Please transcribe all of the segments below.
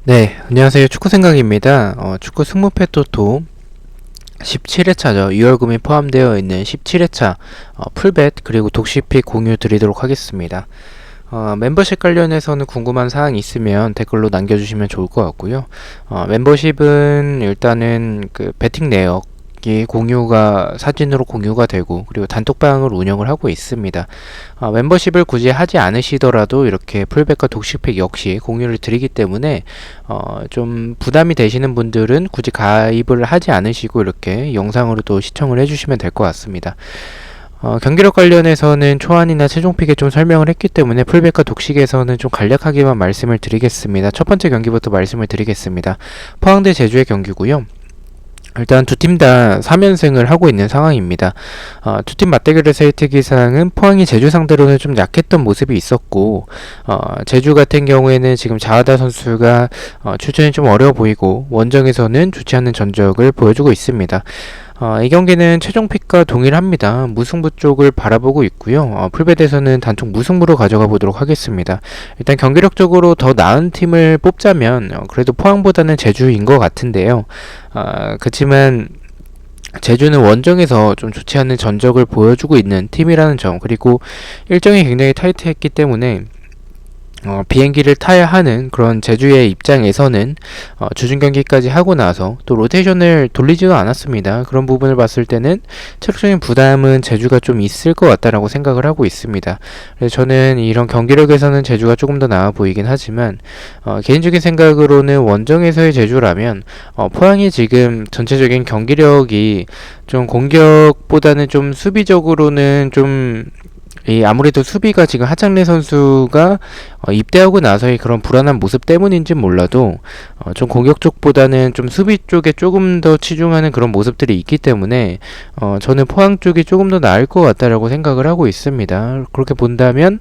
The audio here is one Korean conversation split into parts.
네, 안녕하세요. 축구생각입니다. 축구 승무패 토토 17회차죠. 6월 금이 포함되어 있는 17회차 풀벳 그리고 독시픽 공유 드리도록 하겠습니다. 멤버십 관련해서는 궁금한 사항이 있으면 댓글로 남겨주시면 좋을 것 같고요. 멤버십은 일단은 그 배팅 내역이 공유가 사진으로 공유가 되고, 그리고 단톡방을 운영을 하고 있습니다. 멤버십을 굳이 하지 않으시더라도 이렇게 풀백과 독식팩 역시 공유를 드리기 때문에 좀 부담이 되시는 분들은 굳이 가입을 하지 않으시고 이렇게 영상으로도 시청을 해주시면 될 것 같습니다. 경기력 관련해서는 초안이나 최종픽에 좀 설명을 했기 때문에 풀백과 독식에서는 좀 간략하게만 말씀을 드리겠습니다. 첫 번째 경기부터 말씀을 드리겠습니다. 포항 대 제주의 경기고요. 일단 두 팀 다 3연승을 하고 있는 상황입니다. 두 팀 맞대결에서의 특이사항은 포항이 제주 상대로는 좀 약했던 모습이 있었고, 제주 같은 경우에는 지금 자하다 선수가 출전이 좀 어려워 보이고 원정에서는 좋지 않은 전적을 보여주고 있습니다. 이 경기는 최종 픽과 동일합니다. 무승부 쪽을 바라보고 있고요. 풀벳에서는 단통 무승부로 가져가 보도록 하겠습니다. 일단 경기력적으로 더 나은 팀을 뽑자면 그래도 포항보다는 제주인 것 같은데요. 그렇지만 제주는 원정에서 좀 좋지 않은 전적을 보여주고 있는 팀이라는 점, 그리고 일정이 굉장히 타이트했기 때문에 비행기를 타야 하는 그런 제주의 입장에서는 주중 경기까지 하고 나서 또 로테이션을 돌리지도 않았습니다. 그런 부분을 봤을 때는 체력적인 부담은 제주가 좀 있을 것 같다라고 생각을 하고 있습니다. 그래서 저는 이런 경기력에서는 제주가 조금 더 나아 보이긴 하지만 개인적인 생각으로는 원정에서의 제주라면 포항이 지금 전체적인 경기력이 좀 공격보다는 좀 수비적으로는 좀 아무래도 수비가 지금 하창래 선수가 입대하고 나서의 그런 불안한 모습 때문인지 몰라도 좀 공격 쪽보다는 좀 수비 쪽에 조금 더 치중하는 그런 모습들이 있기 때문에 저는 포항 쪽이 조금 더 나을 것 같다라고 생각을 하고 있습니다. 그렇게 본다면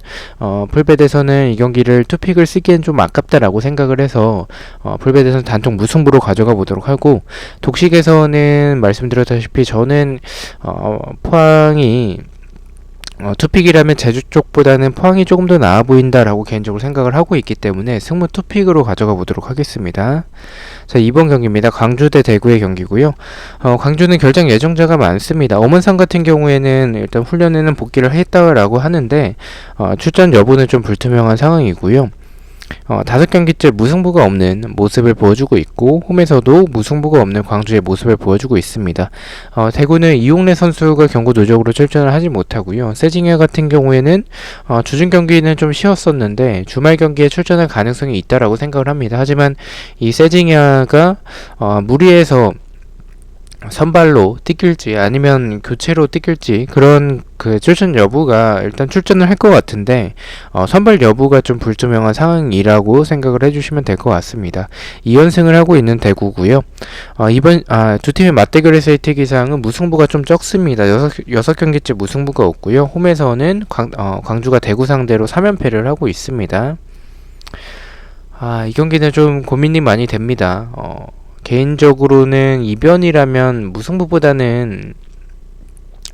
풀벳에서는 이 경기를 투픽을 쓰기엔 좀 아깝다라고 생각을 해서 풀벳에서는 단통 무승부로 가져가 보도록 하고, 독식에서는 말씀드렸다시피 저는 포항이 투픽이라면 제주 쪽보다는 포항이 조금 더 나아 보인다라고 개인적으로 생각을 하고 있기 때문에 승무 투픽으로 가져가 보도록 하겠습니다. 자, 이번 경기입니다. 광주 대 대구의 경기고요. 광주는 결장 예정자가 많습니다. 엄원상 같은 경우에는 일단 훈련에는 복귀를 했다라고 하는데 출전 여부는 좀 불투명한 상황이고요. 5경기째 무승부가 없는 모습을 보여주고 있고, 홈에서도 무승부가 없는 광주의 모습을 보여주고 있습니다. 대구는 이용래 선수가 경고 누적으로 출전을 하지 못하고요. 세징야 같은 경우에는 주중 경기는 좀 쉬었었는데 주말 경기에 출전할 가능성이 있다라고 생각을 합니다. 하지만 이 세징야가 무리해서 선발로 뛰길지 아니면 교체로 뛰길지 그런 그 출전 여부가 일단 출전을 할 것 같은데 선발 여부가 좀 불투명한 상황이라고 생각을 해주시면 될 것 같습니다. 2연승을 하고 있는 대구고요. 이번 두 팀의 맞대결에서의 특이사항은 무승부가 좀 적습니다. 6경기째 무승부가 없고요. 홈에서는 광주가 대구 상대로 3연패를 하고 있습니다. 이 경기는 좀 고민이 많이 됩니다. 개인적으로는 이변이라면 무승부보다는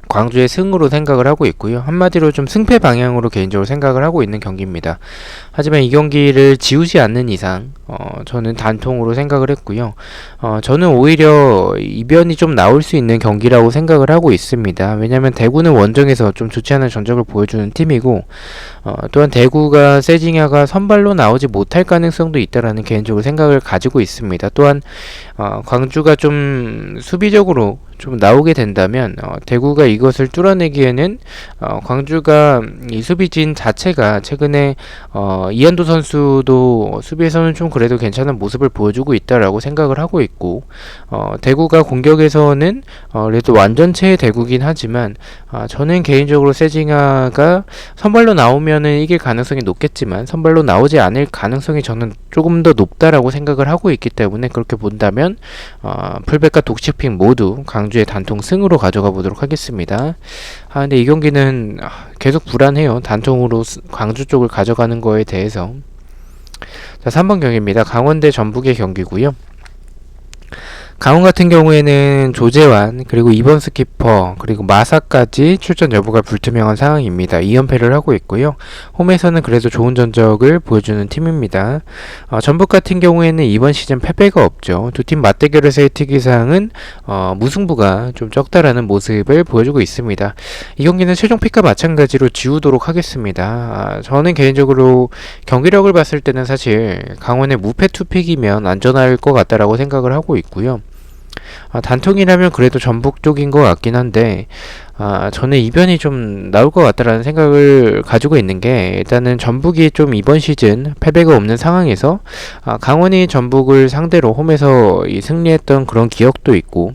광주의 승으로 생각을 하고 있고요. 한마디로 좀 승패 방향으로 개인적으로 생각을 하고 있는 경기입니다. 하지만 이 경기를 지우지 않는 이상 저는 단통으로 생각을 했고요. 저는 오히려 이변이 좀 나올 수 있는 경기라고 생각을 하고 있습니다. 왜냐하면 대구는 원정에서 좀 좋지 않은 전적을 보여주는 팀이고, 또한 대구가 세징야가 선발로 나오지 못할 가능성도 있다라는 개인적으로 생각을 가지고 있습니다. 또한 광주가 좀 수비적으로 좀 나오게 된다면 대구가 이것을 뚫어내기에는 광주가 이 수비진 자체가 최근에 이한도 선수도 수비에서는 좀 그래도 괜찮은 모습을 보여주고 있다라고 생각을 하고 있고, 대구가 공격에서는 그래도 완전체의 대구긴 하지만 저는 개인적으로 세징야가 선발로 나오면은 이길 가능성이 높겠지만 선발로 나오지 않을 가능성이 저는 조금 더 높다라고 생각을 하고 있기 때문에, 그렇게 본다면 풀백과 독식픽 모두 강주의 단통 승으로 가져가 보도록 하겠습니다. 근데 이 경기는 계속 불안해요. 단통으로 광주 쪽을 가져가는 거에 대해서. 자, 3번 경기입니다. 강원 대 전북의 경기고요. 강원 같은 경우에는 조재환 그리고 이번 스키퍼 그리고 마사까지 출전 여부가 불투명한 상황입니다. 2연패를 하고 있고요. 홈에서는 그래도 좋은 전적을 보여주는 팀입니다. 전북 같은 경우에는 이번 시즌 패배가 없죠. 두 팀 맞대결에서의 특이사항은 무승부가 좀 적다라는 모습을 보여주고 있습니다. 이 경기는 최종 픽과 마찬가지로 지우도록 하겠습니다. 저는 개인적으로 경기력을 봤을 때는 사실 강원의 무패 투픽이면 안전할 것 같다라고 생각을 하고 있고요. 단통이라면 그래도 전북 쪽인 것 같긴 한데 저는 이변이 좀 나올 것 같다라는 생각을 가지고 있는 게, 일단은 전북이 좀 이번 시즌 패배가 없는 상황에서 강원이 전북을 상대로 홈에서 승리했던 그런 기억도 있고,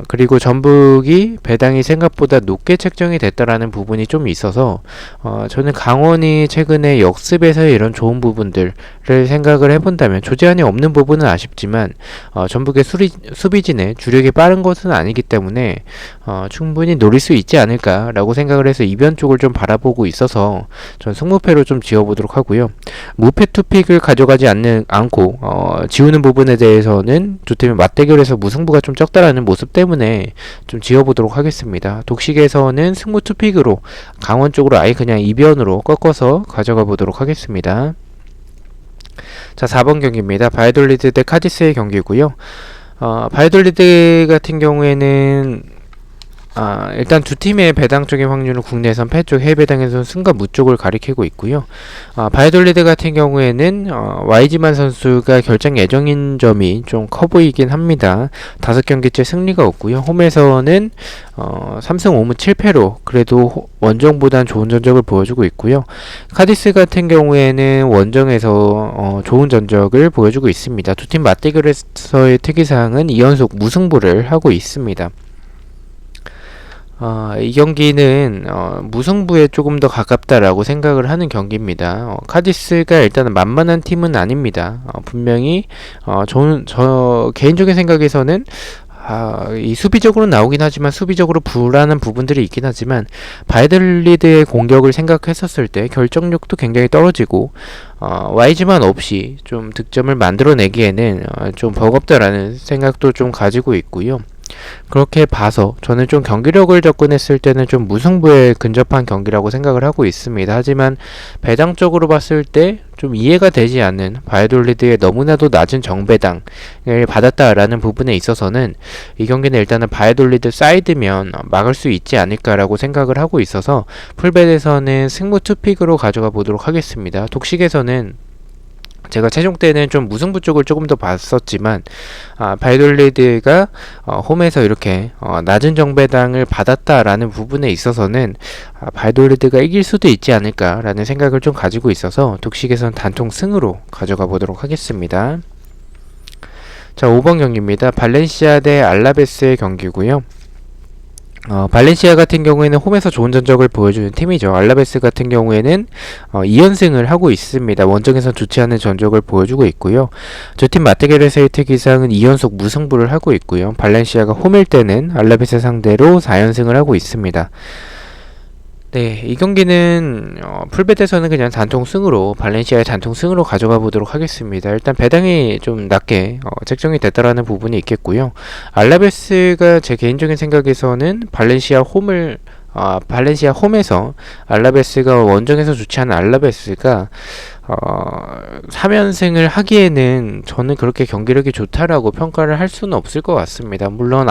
그리고 전북이 배당이 생각보다 높게 책정이 됐다라는 부분이 좀 있어서 저는 강원이 최근에 역습에서의 이런 좋은 부분들을 생각을 해본다면, 조재환이 없는 부분은 아쉽지만 전북의 수비진의 주력이 빠른 것은 아니기 때문에 충분히 노릴 수 있지 않을까라고 생각을 해서 이변 쪽을 좀 바라보고 있어서 전 승무패로 좀 지어보도록 하고요. 무패 투픽을 가져가지 않고 지우는 부분에 대해서는 두 팀의 맞대결에서 무승부가 좀 적다라는 모습 때문에 좀 지어보도록 하겠습니다. 독식에서는 승무 투픽으로 강원 쪽으로 아예 그냥 이변으로 꺾어서 가져가 보도록 하겠습니다. 자, 4번 경기입니다. 바이돌리드 대 카디스의 경기고요. 바이돌리드 같은 경우에는 일단 두 팀의 배당적인 확률은 국내에선 패 쪽, 해외 배당에서는 승과 무 쪽을 가리키고 있고요. 바이돌리드 같은 경우에는 YG만 선수가 결정 예정인 점이 좀 커 보이긴 합니다. 5경기째 승리가 없고요. 홈에서는 3승 5무 7패로 그래도 원정보단 좋은 전적을 보여주고 있고요. 카디스 같은 경우에는 원정에서 좋은 전적을 보여주고 있습니다. 두 팀 맞대결에서의 특이사항은 2연속 무승부를 하고 있습니다. 이 경기는 무승부에 조금 더 가깝다라고 생각을 하는 경기입니다. 카디스가 일단은 만만한 팀은 아닙니다. 분명히 저 개인적인 생각에서는 이 수비적으로 나오긴 하지만 수비적으로 불안한 부분들이 있긴 하지만, 바이돌리드의 공격을 생각했었을 때 결정력도 굉장히 떨어지고 YG만 없이 좀 득점을 만들어내기에는 좀 버겁다라는 생각도 좀 가지고 있고요. 그렇게 봐서 저는 좀 경기력을 접근했을 때는 좀 무승부에 근접한 경기라고 생각을 하고 있습니다. 하지만 배당적으로 봤을 때 좀 이해가 되지 않는 바이돌리드의 너무나도 낮은 정배당을 받았다라는 부분에 있어서는 이 경기는 일단은 바이돌리드 사이드면 막을 수 있지 않을까라고 생각을 하고 있어서 풀벳에서는 승무 투픽으로 가져가 보도록 하겠습니다. 독식에서는 제가 최종 때는 좀 무승부 쪽을 조금 더 봤었지만 바이돌리드가 홈에서 이렇게 낮은 정배당을 받았다라는 부분에 있어서는 바이돌리드가 이길 수도 있지 않을까라는 생각을 좀 가지고 있어서 독식에서는 단통 승으로 가져가 보도록 하겠습니다. 자, 5번 경기입니다. 발렌시아 대 알라베스의 경기고요. 발렌시아 같은 경우에는 홈에서 좋은 전적을 보여주는 팀이죠. 알라베스 같은 경우에는 2연승을 하고 있습니다. 원정에서 좋지 않은 전적을 보여주고 있고요. 두 팀 맞대결에서의 특이사항은 2연속 무승부를 하고 있고요. 발렌시아가 홈일 때는 알라베스 상대로 4연승을 하고 있습니다. 네, 이 경기는 풀벳에서는 그냥 단통 승으로, 발렌시아의 단통 승으로 가져가 보도록 하겠습니다. 일단 배당이 좀 낮게 책정이 됐다라는 부분이 있겠고요. 알라베스가 제 개인적인 생각에서는 발렌시아 홈에서 알라베스가 원정에서 좋지 않은 알라베스가 3연승을 하기에는 저는 그렇게 경기력이 좋다라고 평가를 할 수는 없을 것 같습니다. 물론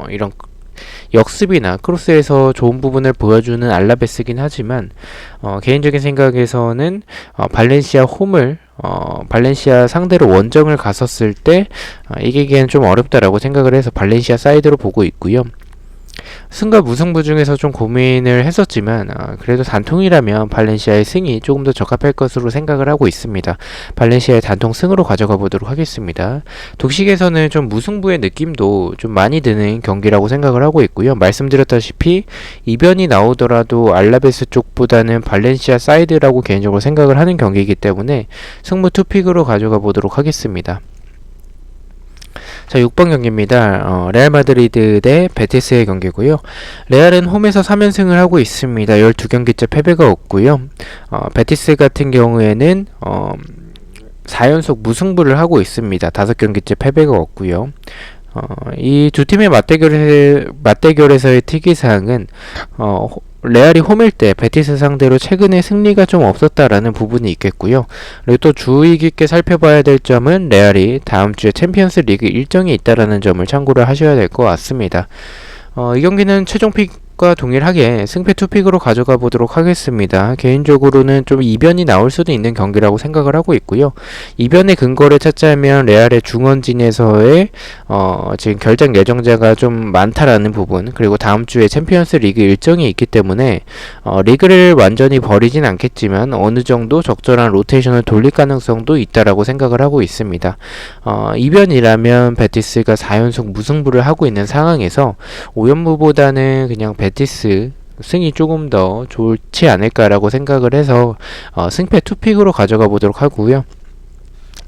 이런 역습이나 크로스에서 좋은 부분을 보여주는 알라베스긴 하지만 개인적인 생각에서는 발렌시아 상대로 원정을 갔었을 때 이기기에는 좀 어렵다라고 생각을 해서 발렌시아 사이드로 보고 있고요. 승과 무승부 중에서 좀 고민을 했었지만 그래도 단통이라면 발렌시아의 승이 조금 더 적합할 것으로 생각을 하고 있습니다. 발렌시아의 단통 승으로 가져가 보도록 하겠습니다. 독식에서는 좀 무승부의 느낌도 좀 많이 드는 경기라고 생각을 하고 있고요. 말씀드렸다시피 이변이 나오더라도 알라베스 쪽보다는 발렌시아 사이드라고 개인적으로 생각을 하는 경기이기 때문에 승부 투픽으로 가져가 보도록 하겠습니다. 자, 6번 경기입니다. 레알 마드리드 대 베티스의 경기고요. 레알은 홈에서 3연승을 하고 있습니다. 12경기째 패배가 없고요. 베티스 같은 경우에는 4연속 무승부를 하고 있습니다. 5경기째 패배가 없고요. 이 두 팀의 맞대결에서의 특이사항은 레알이 홈일 때 베티스 상대로 최근에 승리가 좀 없었다라는 부분이 있겠고요. 그리고 또 주의 깊게 살펴봐야 될 점은 레알이 다음 주에 챔피언스 리그 일정이 있다라는 점을 참고를 하셔야 될 것 같습니다. 이 경기는 최종 픽과 동일하게 승패 투픽으로 가져가 보도록 하겠습니다. 개인적으로는 좀 이변이 나올 수도 있는 경기라고 생각을 하고 있고요. 이변의 근거를 찾자면 레알의 중원진에서의 지금 결장 예정자가 좀 많다라는 부분, 그리고 다음 주에 챔피언스 리그 일정이 있기 때문에 리그를 완전히 버리진 않겠지만 어느 정도 적절한 로테이션을 돌릴 가능성도 있다라고 생각을 하고 있습니다. 이변이라면 베티스가 4연속 무승부를 하고 있는 상황에서 5연무보다는 그냥 베티스 승이 조금 더 좋지 않을까라고 생각을 해서 승패 투픽으로 가져가 보도록 하고요.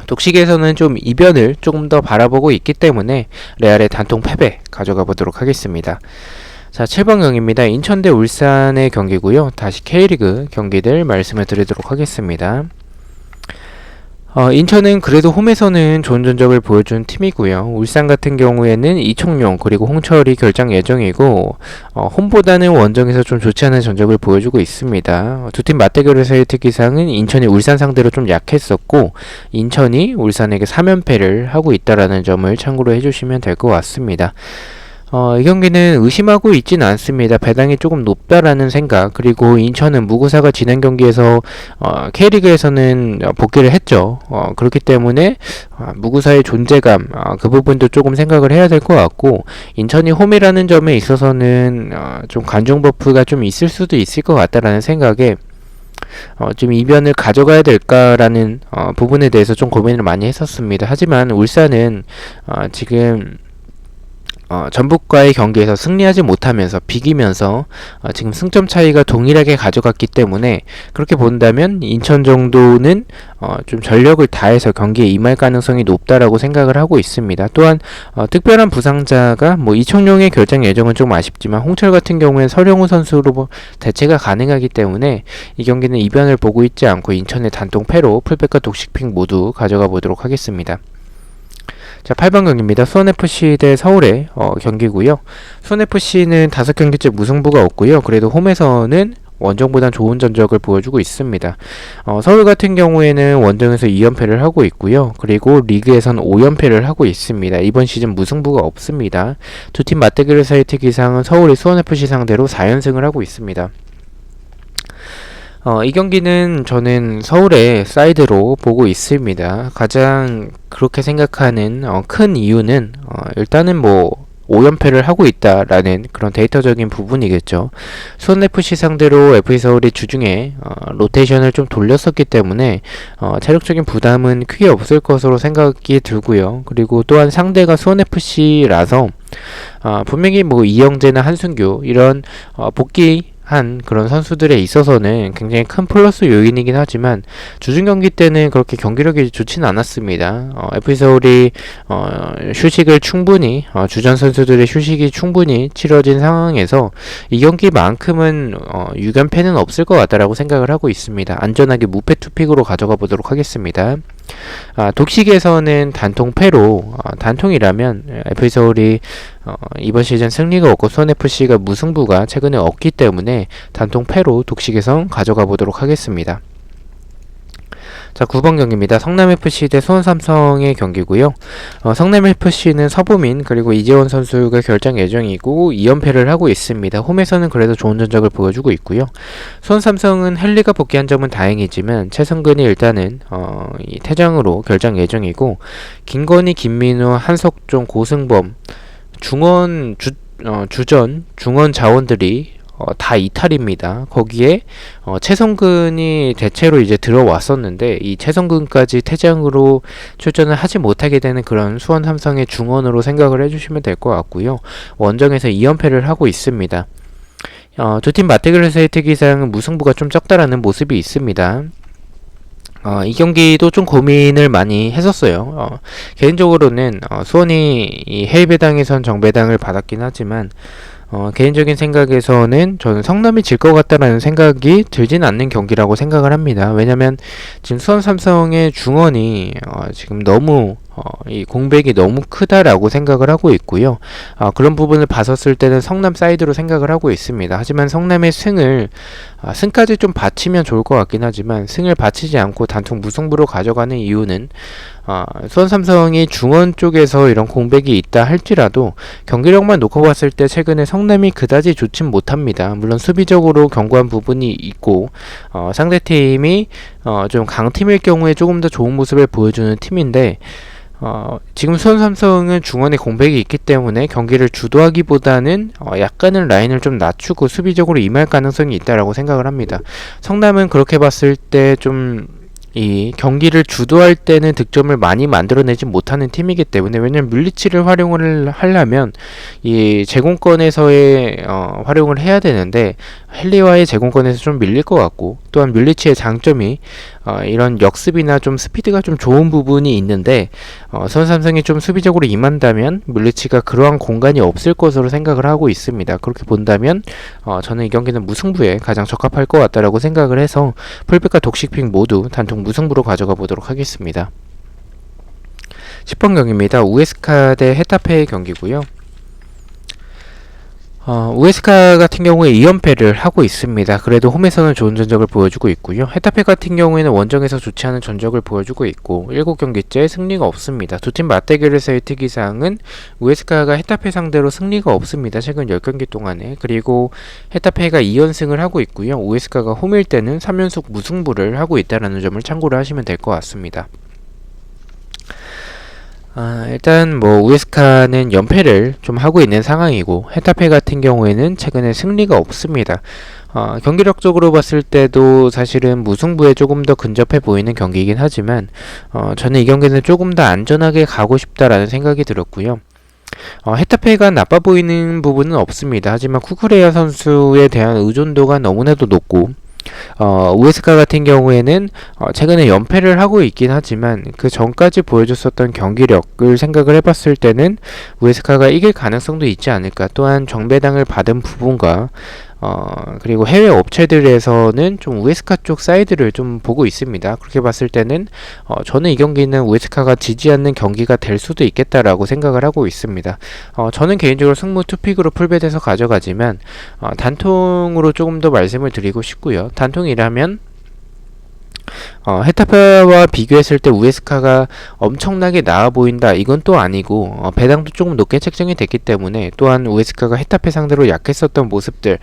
독식에서는 좀 이변을 조금 더 바라보고 있기 때문에 레알의 단통 패배 가져가 보도록 하겠습니다. 자, 7번 경기입니다. 인천 대 울산의 경기고요. 다시 K리그 경기들 말씀을 드리도록 하겠습니다. 인천은 그래도 홈에서는 좋은 전적을 보여준 팀이고요. 울산 같은 경우에는 이청용 그리고 홍철이 결장 예정이고 홈보다는 원정에서 좀 좋지 않은 전적을 보여주고 있습니다. 두 팀 맞대결에서의 특이사항은 인천이 울산 상대로 좀 약했었고 인천이 울산에게 3연패를 하고 있다라는 점을 참고로 해주시면 될 것 같습니다. 이 경기는 의심하고 있지는 않습니다. 배당이 조금 높다라는 생각, 그리고 인천은 무구사가 지난 경기에서 K리그에서는 복귀를 했죠. 그렇기 때문에 무구사의 존재감, 그 부분도 조금 생각을 해야 될 것 같고, 인천이 홈이라는 점에 있어서는 좀 관중 버프가 좀 있을 수도 있을 것 같다라는 생각에 좀 이변을 가져가야 될까라는 부분에 대해서 좀 고민을 많이 했었습니다. 하지만 울산은 지금 전북과의 경기에서 승리하지 못하면서 비기면서 지금 승점 차이가 동일하게 가져갔기 때문에 그렇게 본다면 인천 정도는 좀 전력을 다해서 경기에 임할 가능성이 높다라고 생각을 하고 있습니다. 또한 특별한 부상자가 이청용의 결장 예정은 좀 아쉽지만 홍철 같은 경우에는 서령우 선수로 대체가 가능하기 때문에 이 경기는 이변을 보고 있지 않고 인천의 단통 패로 풀백과 독식픽 모두 가져가 보도록 하겠습니다. 자, 8번 경기입니다. 수원FC 대 서울의 경기고요. 수원FC는 5경기째 무승부가 없고요. 그래도 홈에서는 원정보단 좋은 전적을 보여주고 있습니다. 서울 같은 경우에는 원정에서 2연패를 하고 있고요. 그리고 리그에선 5연패를 하고 있습니다. 이번 시즌 무승부가 없습니다. 두 팀 맞대결에서의 특이사항은 서울이 수원FC 상대로 4연승을 하고 있습니다. 이 경기는 저는 서울의 사이드로 보고 있습니다. 가장 그렇게 생각하는 큰 이유는 일단은 5연패를 하고 있다라는 그런 데이터적인 부분이겠죠. 수원FC 상대로 FC서울이 주중에 로테이션을 좀 돌렸었기 때문에 체력적인 부담은 크게 없을 것으로 생각이 들고요. 그리고 또한 상대가 수원FC라서 분명히 이영재나 한순규 이런 복귀 한 그런 선수들에 있어서는 굉장히 큰 플러스 요인이긴 하지만 주중 경기 때는 그렇게 경기력이 좋지는 않았습니다. FC서울이 휴식을 충분히 주전 선수들의 휴식이 충분히 치러진 상황에서 이 경기만큼은 6연패는 없을 것 같다라고 생각을 하고 있습니다. 안전하게 무패 투픽으로 가져가 보도록 하겠습니다. 독식에서는 단통패로 단통이라면 FC서울이 이번 시즌 승리가 없고 수원FC가 무승부가 최근에 없기 때문에 단통패로 독식에선 가져가 보도록 하겠습니다. 자, 9번 경기입니다. 성남FC 대 수원삼성의 경기고요. 성남FC는 서보민 그리고 이재원 선수가 결장 예정이고 2연패를 하고 있습니다. 홈에서는 그래도 좋은 전적을 보여주고 있고요. 수원삼성은 헨리가 복귀한 점은 다행이지만 최성근이 일단은 이 퇴장으로 결장 예정이고 김건희, 김민우, 한석종, 고승범 주전 중원 자원들이 다 이탈입니다. 거기에 최성근이 대체로 이제 들어왔었는데 이 최성근까지 퇴장으로 출전을 하지 못하게 되는 그런 수원 삼성의 중원으로 생각을 해주시면 될 것 같고요. 원정에서 2연패를 하고 있습니다. 두 팀 맞대결에서의 특이사항은 무승부가 좀 적다라는 모습이 있습니다. 이 경기도 좀 고민을 많이 했었어요. 개인적으로는 수원이 이 해외배당에선 정배당을 받았긴 하지만 개인적인 생각에서는 저는 성남이 질 것 같다라는 생각이 들진 않는 경기라고 생각을 합니다. 왜냐면 지금 수원 삼성의 중원이 지금 너무 이 공백이 너무 크다라고 생각을 하고 있고요. 그런 부분을 봤었을 때는 성남 사이드로 생각을 하고 있습니다. 하지만 성남의 승까지 좀 받치면 좋을 것 같긴 하지만 승을 받치지 않고 단통 무승부로 가져가는 이유는 수원 삼성이 중원 쪽에서 이런 공백이 있다 할지라도 경기력만 놓고 봤을 때 최근에 성남이 그다지 좋진 못합니다. 물론 수비적으로 견고한 부분이 있고 상대팀이 좀 강팀일 경우에 조금 더 좋은 모습을 보여주는 팀인데 지금 수원 삼성은 중원에 공백이 있기 때문에 경기를 주도하기보다는 약간은 라인을 좀 낮추고 수비적으로 임할 가능성이 있다라고 생각을 합니다. 성남은 그렇게 봤을 때 좀 이 경기를 주도할 때는 득점을 많이 만들어내지 못하는 팀이기 때문에, 왜냐면 물리치를 활용을 하려면 이 제공권에서의 활용을 해야 되는데 헨리와의 제공권에서 좀 밀릴 것 같고, 또한 물리치의 장점이 이런 역습이나 좀 스피드가 좀 좋은 부분이 있는데 수원 삼성이 좀 수비적으로 임한다면 물리치가 그러한 공간이 없을 것으로 생각을 하고 있습니다. 그렇게 본다면 저는 이 경기는 무승부에 가장 적합할 것 같다라고 생각을 해서 풀백과 독식픽 모두 단통 무승부로 가져가 보도록 하겠습니다. 10번 경기입니다. 우에스카 대 헤타페의 경기고요. 우에스카 같은 경우에 2연패를 하고 있습니다. 그래도 홈에서는 좋은 전적을 보여주고 있고요. 헤타페 같은 경우에는 원정에서 좋지 않은 전적을 보여주고 있고 7경기째 승리가 없습니다. 두 팀 맞대결에서의 특이사항은 우에스카가 헤타페 상대로 승리가 없습니다. 최근 10경기 동안에. 그리고 헤타페가 2연승을 하고 있고요. 우에스카가 홈일 때는 3연속 무승부를 하고 있다는 점을 참고를 하시면 될 것 같습니다. 일단 우에스카는 연패를 좀 하고 있는 상황이고 헤타페 같은 경우에는 최근에 승리가 없습니다. 경기력적으로 봤을 때도 사실은 무승부에 조금 더 근접해 보이는 경기이긴 하지만 저는 이 경기는 조금 더 안전하게 가고 싶다라는 생각이 들었고요. 헤타페가 나빠 보이는 부분은 없습니다. 하지만 쿠쿠레야 선수에 대한 의존도가 너무나도 높고 우에스카 같은 경우에는 최근에 연패를 하고 있긴 하지만 그 전까지 보여줬었던 경기력을 생각을 해봤을 때는 우에스카가 이길 가능성도 있지 않을까. 또한 정배당을 받은 부분과 그리고 해외 업체들에서는 좀 우에스카 쪽 사이드를 좀 보고 있습니다. 그렇게 봤을 때는 저는 이 경기는 우에스카가 지지 않는 경기가 될 수도 있겠다라고 생각을 하고 있습니다. 저는 개인적으로 승무 투픽으로 풀벳해서 가져가지만 단통으로 조금 더 말씀을 드리고 싶고요. 단통이라면 헤타페와 비교했을 때 우에스카가 엄청나게 나아 보인다, 이건 또 아니고 배당도 조금 높게 책정이 됐기 때문에, 또한 우에스카가 헤타페 상대로 약했었던 모습들을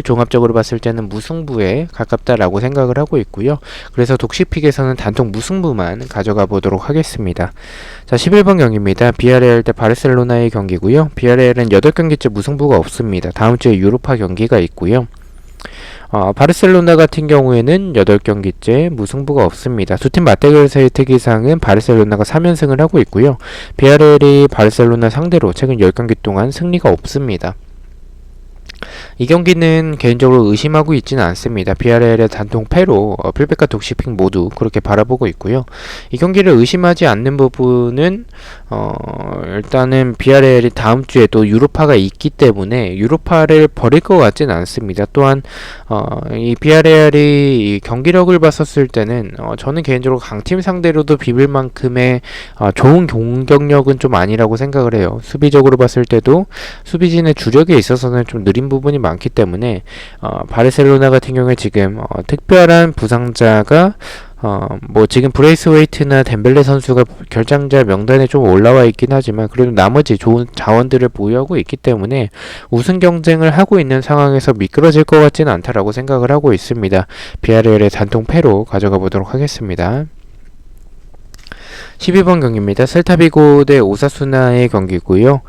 종합적으로 봤을 때는 무승부에 가깝다라고 생각을 하고 있고요. 그래서 독식픽에서는 단통 무승부만 가져가 보도록 하겠습니다. 자, 11번 경기입니다. 비아레알 대 바르셀로나의 경기고요. 비아레알은 8경기째 무승부가 없습니다. 다음 주에 유로파 경기가 있고요. 바르셀로나 같은 경우에는 8경기째 무승부가 없습니다. 두 팀 맞대결에서의 특이사항은 바르셀로나가 3연승을 하고 있고요. 비아레알이 바르셀로나 상대로 최근 10경기 동안 승리가 없습니다. 이 경기는 개인적으로 의심하고 있지는 않습니다. 비아레알의 단통 패로 풀백과 독식픽 모두 그렇게 바라보고 있고요. 이 경기를 의심하지 않는 부분은 일단은 비아레알이 다음 주에 또 유로파가 있기 때문에 유로파를 버릴 것 같지는 않습니다. 또한 이 비아레알이 이 경기력을 봤었을 때는 저는 개인적으로 강팀 상대로도 비빌 만큼의 좋은 공격력은 좀 아니라고 생각을 해요. 수비적으로 봤을 때도 수비진의 주력에 있어서는 좀 느린 부분이 많기 때문에 바르셀로나 같은 경우에 지금 특별한 부상자가 지금 브레이스웨이트나 덴벨레 선수가 결장자 명단에 좀 올라와 있긴 하지만 그래도 나머지 좋은 자원들을 보유하고 있기 때문에 우승 경쟁을 하고 있는 상황에서 미끄러질 것 같지는 않다라고 생각을 하고 있습니다. 비아레알의 단통 패로 가져가 보도록 하겠습니다. 12번 경기입니다. 셀타비고 대 오사수나의 경기고요.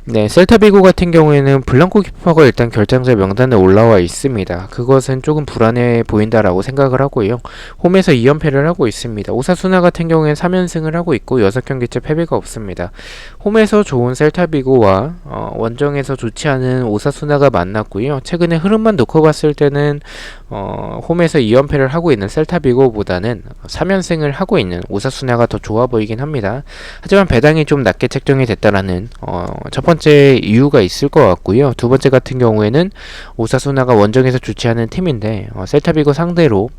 네, 셀타비고 같은 경우에는 블랑코 키퍼가 일단 결장자 명단에 올라와 있습니다. 그것은 조금 불안해 보인다라고 생각을 하고요. 홈에서 2연패를 하고 있습니다. 오사수나 같은 경우에는 3연승을 하고 있고 6경기째 패배가 없습니다. 홈에서 좋은 셀타비고와 원정에서 좋지 않은 오사수나가 만났고요. 최근에 흐름만 놓고 봤을 때는 홈에서 2연패를 하고 있는 셀타비고보다는 3연승을 하고 있는 오사수나가 더 좋아 보이긴 합니다. 하지만 배당이 좀 낮게 책정이 됐다라는 첫 번째 번째 이유가 있을 것 같고요. 두 번째 같은 경우에는 오사수나가 원정에서 주치하는 팀인데 셀타비고 상대로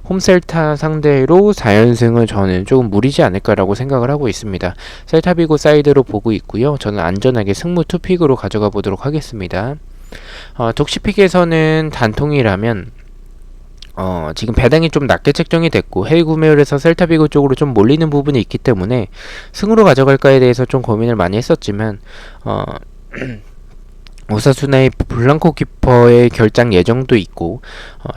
홈셀타 상대로 4연승은 저는 조금 무리지 않을까라고 생각을 하고 있습니다. 셀타비고 사이드로 보고 있고요. 저는 안전하게 승무 투픽으로 가져가 보도록 하겠습니다. 독시픽에서는 단통이라면 지금 배당이 좀 낮게 책정이 됐고 해외 구매를 해서 셀타비고 쪽으로 좀 몰리는 부분이 있기 때문에 승으로 가져갈까에 대해서 좀 고민을 많이 했었지만 오사수나의 블랑코 키퍼의 결장 예정도 있고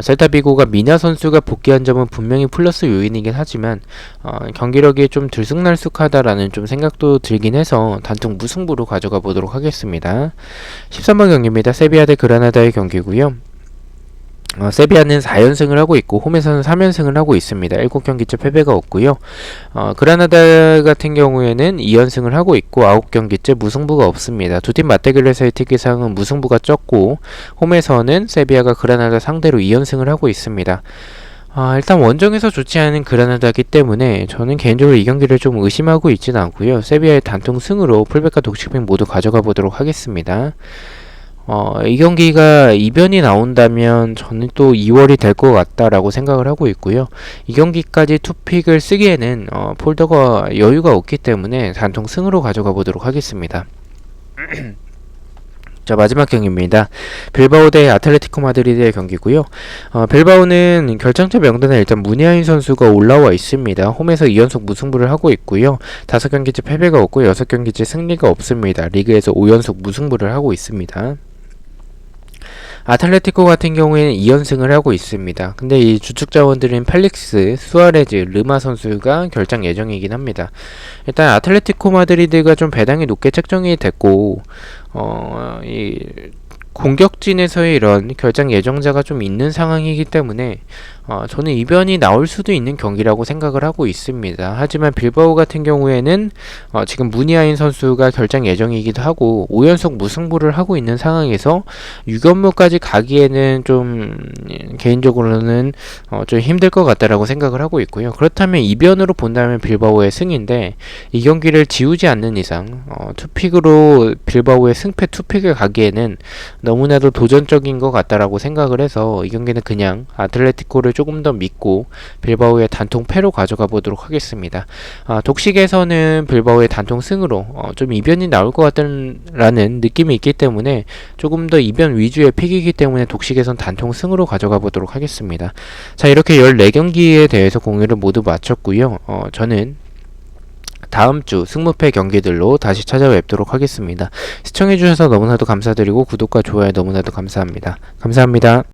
셀타비고가 미나 선수가 복귀한 점은 분명히 플러스 요인이긴 하지만 경기력이 좀 들쑥날쑥하다라는 좀 생각도 들긴 해서 단통 무승부로 가져가 보도록 하겠습니다. 13번 경기입니다. 세비야 대 그라나다의 경기고요. 세비야는 4연승을 하고 있고 홈에서는 3연승을 하고 있습니다. 7경기째 패배가 없고요. 그라나다 같은 경우에는 2연승을 하고 있고 9경기째 무승부가 없습니다. 두 팀 맞대결에서의 특기사항은 무승부가 적고 홈에서는 세비야가 그라나다 상대로 2연승을 하고 있습니다. 일단 원정에서 좋지 않은 그라나다이기 때문에 저는 개인적으로 이 경기를 좀 의심하고 있지는 않고요. 세비야의 단통 승으로 풀백과 독식백 모두 가져가 보도록 하겠습니다. 이 경기가 이변이 나온다면 저는 또 2월이 될 것 같다라고 생각을 하고 있고요. 이 경기까지 투픽을 쓰기에는 폴더가 여유가 없기 때문에 단통 승으로 가져가 보도록 하겠습니다. 자, 마지막 경기입니다. 빌바오 대 아틀레티코 마드리드의 경기고요. 빌바오는 결정체 명단에 일단 무니아인 선수가 올라와 있습니다. 홈에서 2연속 무승부를 하고 있고요. 5경기째 패배가 없고 6경기째 승리가 없습니다. 리그에서 5연속 무승부를 하고 있습니다. 아틀레티코 같은 경우에는 2연승을 하고 있습니다. 근데 이 주축 자원들인 펠릭스, 수아레즈, 르마 선수가 결장 예정이긴 합니다. 일단 아틀레티코 마드리드가 좀 배당이 높게 책정이 됐고 이 공격진에서의 이런 결장 예정자가 좀 있는 상황이기 때문에 저는 이변이 나올 수도 있는 경기라고 생각을 하고 있습니다. 하지만 빌바오 같은 경우에는 지금 무니아인 선수가 결장 예정이기도 하고 5연속 무승부를 하고 있는 상황에서 6연무까지 가기에는 좀 개인적으로는 좀 힘들 것 같다라고 생각을 하고 있고요. 그렇다면 이변으로 본다면 빌바오의 승인데 이 경기를 지우지 않는 이상 투픽으로 빌바오의 승패 투픽을 가기에는 너무나도 도전적인 것 같다라고 생각을 해서 이 경기는 그냥 아틀레티코를 조금 더 믿고 빌바오의 단통 패로 가져가 보도록 하겠습니다. 독식에서는 빌바오의 단통 승으로 좀 이변이 나올 것 같다는 느낌이 있기 때문에 조금 더 이변 위주의 픽이기 때문에 독식에선 단통 승으로 가져가 보도록 하겠습니다. 자, 이렇게 14경기에 대해서 공유를 모두 마쳤고요. 저는 다음주 승무패 경기들로 다시 찾아뵙도록 하겠습니다. 시청해주셔서 너무나도 감사드리고 구독과 좋아요 너무나도 감사합니다. 감사합니다.